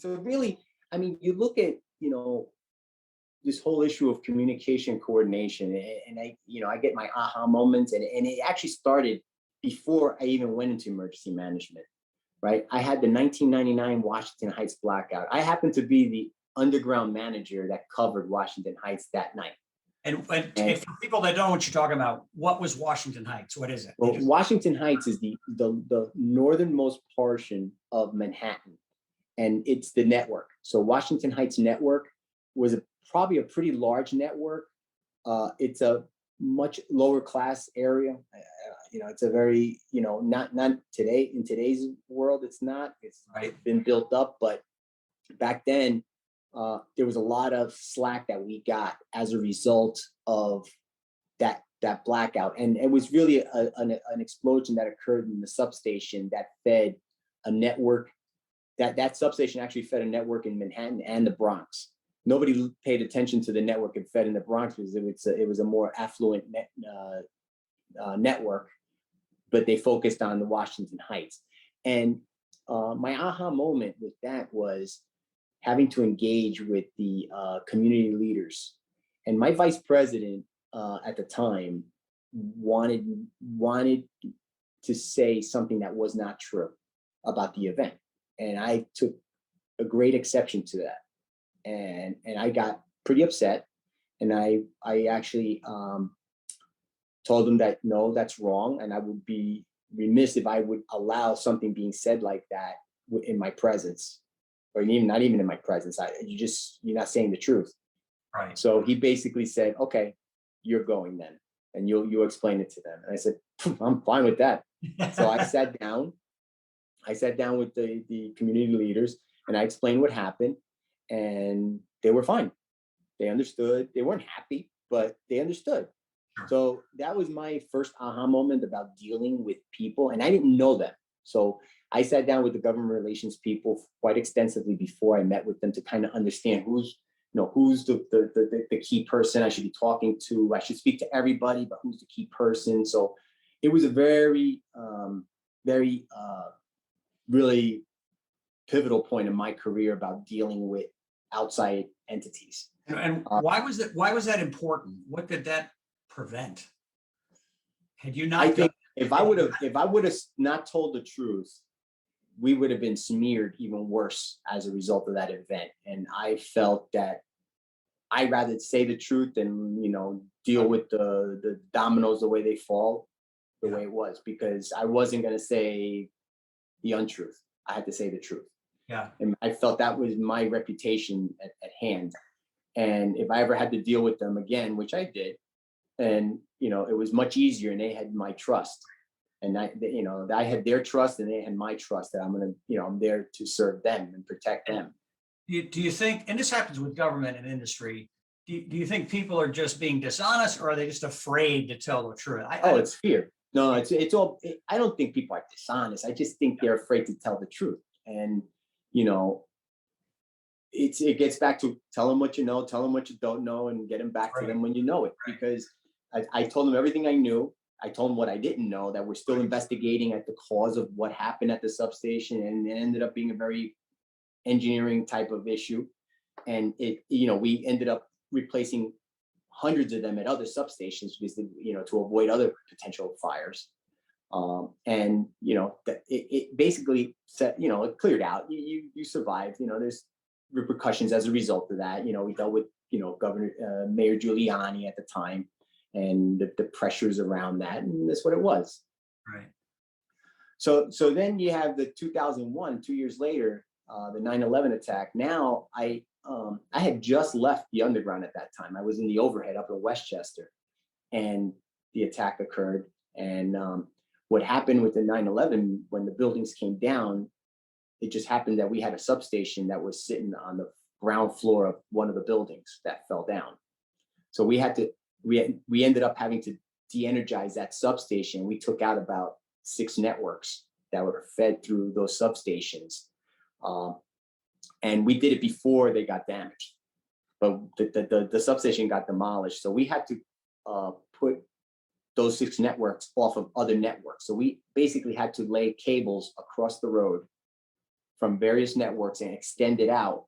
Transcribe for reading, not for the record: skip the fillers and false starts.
so really, I mean, you look at, this whole issue of communication coordination, and I get my aha moments, and it actually started before I even went into emergency management, right? I had the 1999 Washington Heights blackout. I happened to be the underground manager that covered Washington Heights that night. And for people that don't know what you're talking about, what was Washington Heights? What is it? Well, Washington Heights is the northernmost portion of Manhattan, and it's the network. So Washington Heights network was probably a pretty large network. It's a much lower class area. It's a very, not today, in today's world, it's not. It's Right. been built up, but back then, there was a lot of slack that we got as a result of that blackout, and it was really an explosion that occurred in the substation that fed a network. That substation actually fed a network in Manhattan and the Bronx. Nobody paid attention to the network it fed in the Bronx because it was a more affluent network, but they focused on the Washington Heights. And my aha moment with that was having to engage with the community leaders. And my vice president at the time wanted to say something that was not true about the event. And I took a great exception to that. And I got pretty upset. And I actually told him that, no, that's wrong. And I would be remiss if I would allow something being said like that in my presence, or even not even in my presence. You're not saying the truth. Right. So he basically said, okay, you're going then, and you'll explain it to them. And I said, I'm fine with that. So I sat down with the community leaders, and I explained what happened, and they were fine. They understood. They weren't happy, but they understood. So that was my first aha moment about dealing with people, and I didn't know them. So I sat down with the government relations people quite extensively before I met with them to kind of understand who's the key person I should be talking to. I should speak to everybody, but who's the key person? So it was a very, really pivotal point in my career about dealing with outside entities. And why was that important? What did that prevent? Had you not? I think if I would have not told the truth, we would have been smeared even worse as a result of that event. And I felt that I'd rather say the truth than deal with the dominoes the way they fall, the way it was, because I wasn't going to say the untruth. I had to say the truth. Yeah. And I felt that was my reputation at hand. And if I ever had to deal with them again, which I did, and it was much easier, and they had my trust, and I had their trust, and they had my trust that I'm there to serve them and protect them. Do you think, and this happens with government and industry, do you think people are just being dishonest, or are they just afraid to tell the truth? It's fear. No, it's all. I don't think people are dishonest. I just think they're afraid to tell the truth, and it gets back to tell them what you know, tell them what you don't know, and get them back to them when you know it. Because I told them everything I knew. I told them what I didn't know, that we're still investigating at the cause of what happened at the substation, and it ended up being a very engineering type of issue. And we ended up replacing hundreds of them at other substations because to avoid other potential fires. And it basically said, it cleared out. You survived. There's repercussions as a result of that. We dealt with Mayor Giuliani at the time, and the pressures around that, and that's what it was. Right. So then you have the 2001, 2 years later, the 9/11 attack. Now I had just left the underground at that time. I was in the overhead up in Westchester, and the attack occurred. And what happened with the 9/11, when the buildings came down, it just happened that we had a substation that was sitting on the ground floor of one of the buildings that fell down. So we ended up having to de-energize that substation. We took out about 6 networks that were fed through those substations. And we did it before they got damaged, but the substation got demolished. So we had to put those 6 networks off of other networks. So we basically had to lay cables across the road from various networks and extend it out.